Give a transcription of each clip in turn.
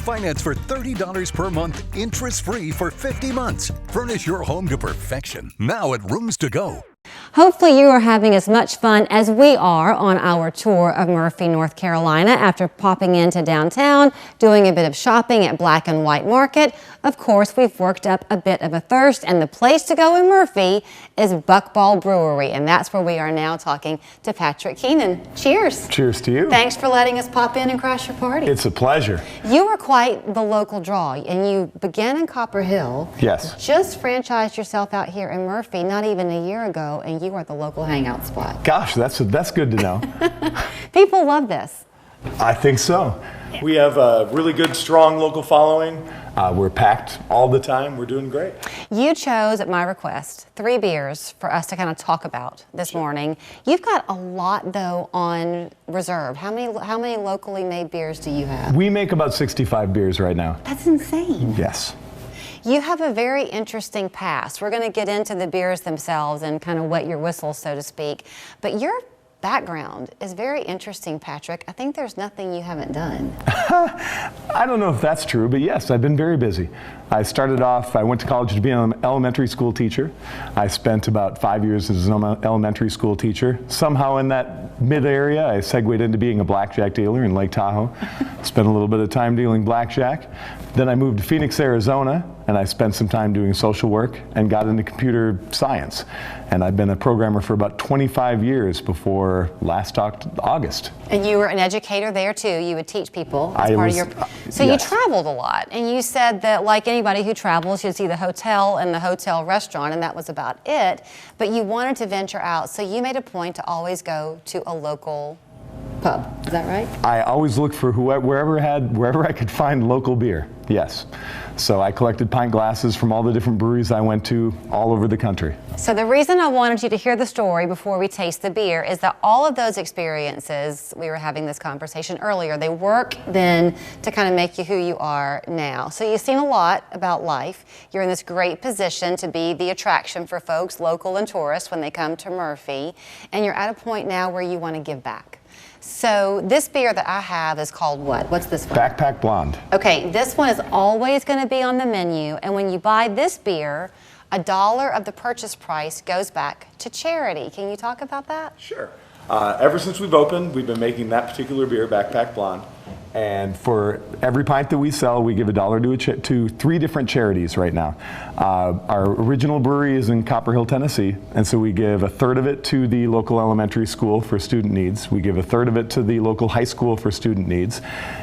Finance for $30 per month, interest-free for 50 months. Furnish your home to perfection. Now at Rooms to Go. Hopefully you are having as much fun as we are on our tour of Murphy, North Carolina after popping into downtown, doing a bit of shopping at Black and White Market. Of course, we've worked up a bit of a thirst, and the place to go in Murphy is Buck Bald Brewery, and that's where we are now talking to Patrick Keenan. Cheers. Cheers to you. Thanks for letting us pop in and crash your party. It's a pleasure. You are quite the local draw, and you began in Copper Hill. Yes. Just franchised yourself out here in Murphy not even a year ago, and you are the local hangout spot. Gosh, that's good to know. People love this. I think so. We have a really good, strong local following. We're packed all the time. We're doing great. You chose, at my request, 3 beers for us to kind of talk about this morning. You've got a lot, though, on reserve. How many locally made beers do you have? We make about 65 beers right now. That's insane. Yes. You have a very interesting past. We're going to get into the beers themselves and kind of wet your whistle, so to speak. But your background is very interesting, Patrick. I think there's nothing you haven't done. I don't know if that's true, but yes, I've been very busy. I went to college to be an elementary school teacher. I spent about 5 years as an elementary school teacher. Somehow in that mid-area, I segued into being a blackjack dealer in Lake Tahoe. Spent a little bit of time dealing blackjack. Then I moved to Phoenix, Arizona, and I spent some time doing social work and got into computer science. And I've been a programmer for about 25 years before last August. And you were an educator there too. You would teach people as So yes. You traveled a lot, and you said that like anybody who travels, you'd see the hotel and the hotel restaurant, and that was about it. But you wanted to venture out, so you made a point to always go to a local pub. Is that right? I always looked for wherever I could find local beer. Yes. So I collected pint glasses from all the different breweries I went to all over the country. So the reason I wanted you to hear the story before we taste the beer is that all of those experiences, we were having this conversation earlier, they work then to kind of make you who you are now. So you've seen a lot about life. You're in this great position to be the attraction for folks, local and tourists, when they come to Murphy. And you're at a point now where you want to give back. So this beer that I have is called what? What's this one? Backpack Blonde. Okay, this one is always going to be on the menu, and when you buy this beer, $1 of the purchase price goes back to charity. Can you talk about that? Sure. Ever since we've opened, we've been making that particular beer, Backpack Blonde. And for every pint that we sell, we give $1 to 3 different charities right now. Our original brewery is in Copper Hill, Tennessee, and so we give 1/3 of it to the local elementary school for student needs. We give 1/3 of it to the local high school for student needs,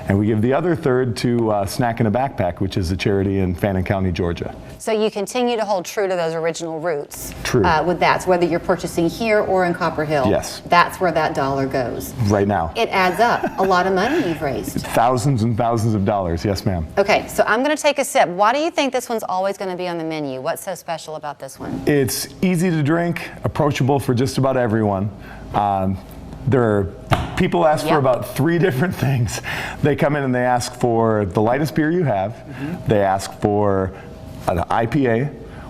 and we give the other 1/3 to Snack in a Backpack, which is a charity in Fannin County, Georgia. So you continue to hold true to those original roots. True. With that, so whether you're purchasing here or in Copper Hill. Yes. That's where that dollar goes. Right now. It adds up. A lot of money you've raised. Thousands and thousands of dollars, yes ma'am. Okay, so I'm going to take a sip. Why do you think this one's always going to be on the menu? What's so special about this one? It's easy to drink, approachable for just about everyone. People ask for about 3 different things. They come in and they ask for the lightest beer you have, they ask for an IPA,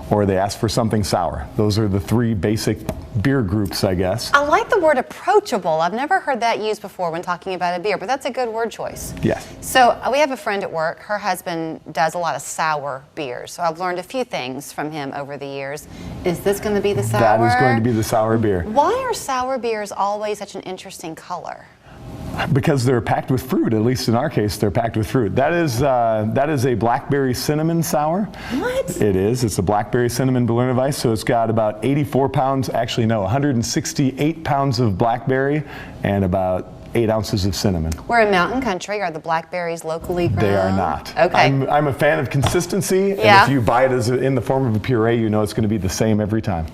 or they ask for something sour. Those are the 3 basic beer groups, I guess. I like the word approachable. I've never heard that used before when talking about a beer, but that's a good word choice. Yes. So we have a friend at work. Her husband does a lot of sour beers. So I've learned a few things from him over the years. Is this going to be the sour? That is going to be the sour beer. Why are sour beers always such an interesting color? Because they're packed with fruit. At least in our case, they're packed with fruit. That is a blackberry cinnamon sour. What? It is. It's a blackberry cinnamon Berliner Weiss. So it's got about 84 pounds, actually no, 168 pounds of blackberry and about 8 ounces of cinnamon. We're in mountain country. Are the blackberries locally grown? They are not. Okay. I'm a fan of consistency. And if you buy it in the form of a puree, you know it's going to be the same every time.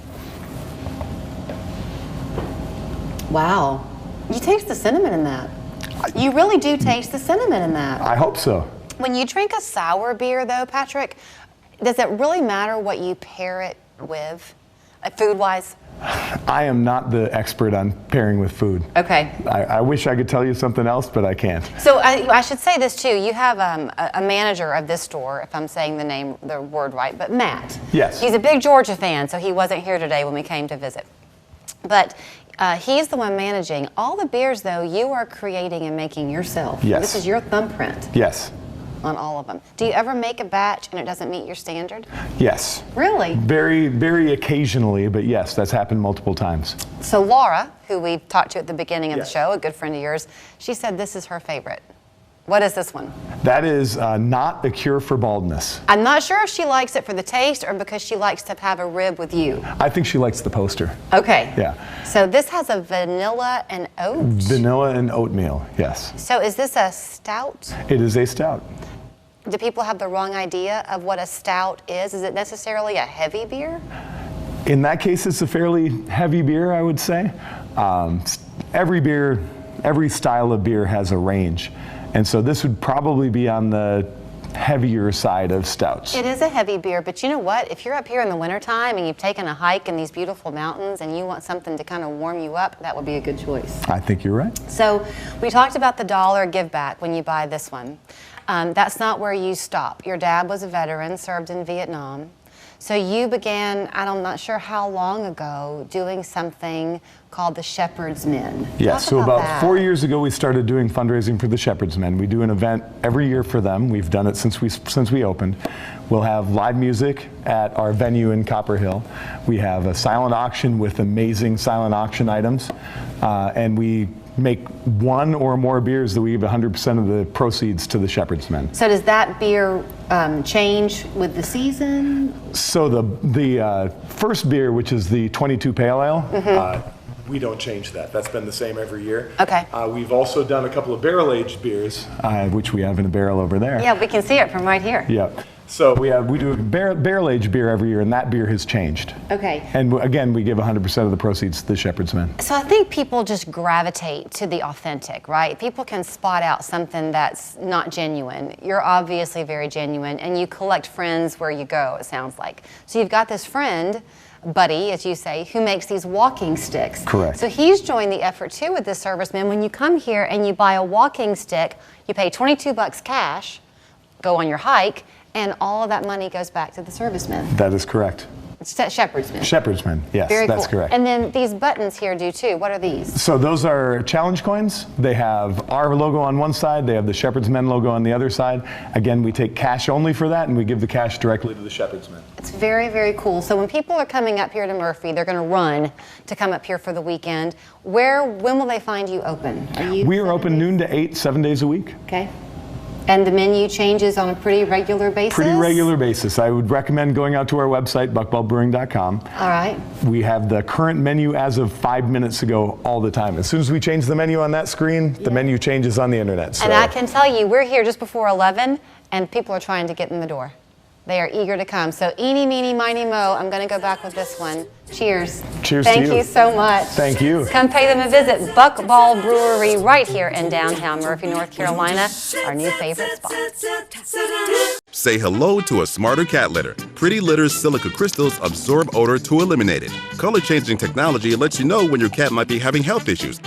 Wow. You taste the cinnamon in that. You really do taste the cinnamon in that. I hope so. When you drink a sour beer, though, Patrick, does it really matter what you pair it with, food-wise? I am not the expert on pairing with food. Okay. I wish I could tell you something else, but I can't. So I should say this, too. You have a manager of this store, if I'm saying the word right, but Matt. Yes. He's a big Georgia fan, so he wasn't here today when we came to visit. But he's the one managing. All the beers, though, you are creating and making yourself. Yes. This is your thumbprint. Yes. on all of them. Do you ever make a batch and it doesn't meet your standard? Yes. Really? Very, very occasionally, but yes, that's happened multiple times. So Laura, who we talked to at the beginning of Yes. the show, a good friend of yours, she said this is her favorite. What is this one? That is not a cure for baldness. I'm not sure if she likes it for the taste or because she likes to have a rib with you. I think she likes the poster. Okay. Yeah. So this has a vanilla and oat. Vanilla and oatmeal, yes. So is this a stout? It is a stout. Do people have the wrong idea of what a stout is? Is it necessarily a heavy beer? In that case, it's a fairly heavy beer, I would say. Every style of beer has a range. And so this would probably be on the heavier side of stouts. It is a heavy beer, but you know what? If you're up here in the wintertime and you've taken a hike in these beautiful mountains and you want something to kind of warm you up, that would be a good choice. I think you're right. So we talked about the $1 give back when you buy this one. That's not where you stop. Your dad was a veteran, served in Vietnam. So you began, I'm not sure how long ago, doing something called the Shepherd's Men. Yes, Talk so about that. 4 years ago we started doing fundraising for the Shepherd's Men. We do an event every year for them. We've done it since we opened. We'll have live music at our venue in Copper Hill. We have a silent auction with amazing silent auction items. And we make one or more beers that we give 100% of the proceeds to the Shepherd's Men. So does that beer change with the season? So the first beer, which is the 22 Pale Ale, we don't change that. That's been the same every year. Okay. We've also done a couple of barrel-aged beers, which we have in a barrel over there. Yeah, we can see it from right here. Yeah. So we do a barrel-aged beer every year, and that beer has changed. Okay. And again, we give 100% of the proceeds to the Shepherd's Men. So I think people just gravitate to the authentic, right? People can spot out something that's not genuine. You're obviously very genuine, and you collect friends where you go, it sounds like. So you've got this friend, buddy, as you say, who makes these walking sticks. Correct. So he's joined the effort too with this serviceman. When you come here and you buy a walking stick, you pay $22 cash, go on your hike, and all of that money goes back to the servicemen. That is correct. Shepherd's Men. Shepherd's Men, yes, Very that's cool. correct. And then these buttons here do too. What are these? So those are challenge coins. They have our logo on one side, they have the Shepherd's Men logo on the other side. When we take cash only for that, and we give the cash directly to the Shepherd's Men. It's very, very cool. So when people are coming up here to Murphy, they're going to run to come up here for the weekend. When will they find you open? We are open noon to 8, 7 days a week. Okay. And the menu changes on a pretty regular basis? Pretty regular basis. I would recommend going out to our website, buckbaldbrewing.com. All right. We have the current menu as of 5 minutes ago all the time. As soon as we change the menu on that screen, the menu changes on the internet. So. And I can tell you, we're here just before 11, and people are trying to get in the door. They are eager to come. So eeny, meeny, miny, mo, I'm going to go back with this one. Cheers. Cheers to you. Thank you so much. Thank you. Come pay them a visit. Buck Bald Brewery right here in downtown Murphy, North Carolina, our new favorite spot. Say hello to a smarter cat litter. Pretty Litter's silica crystals absorb odor to eliminate it. Color changing technology lets you know when your cat might be having health issues.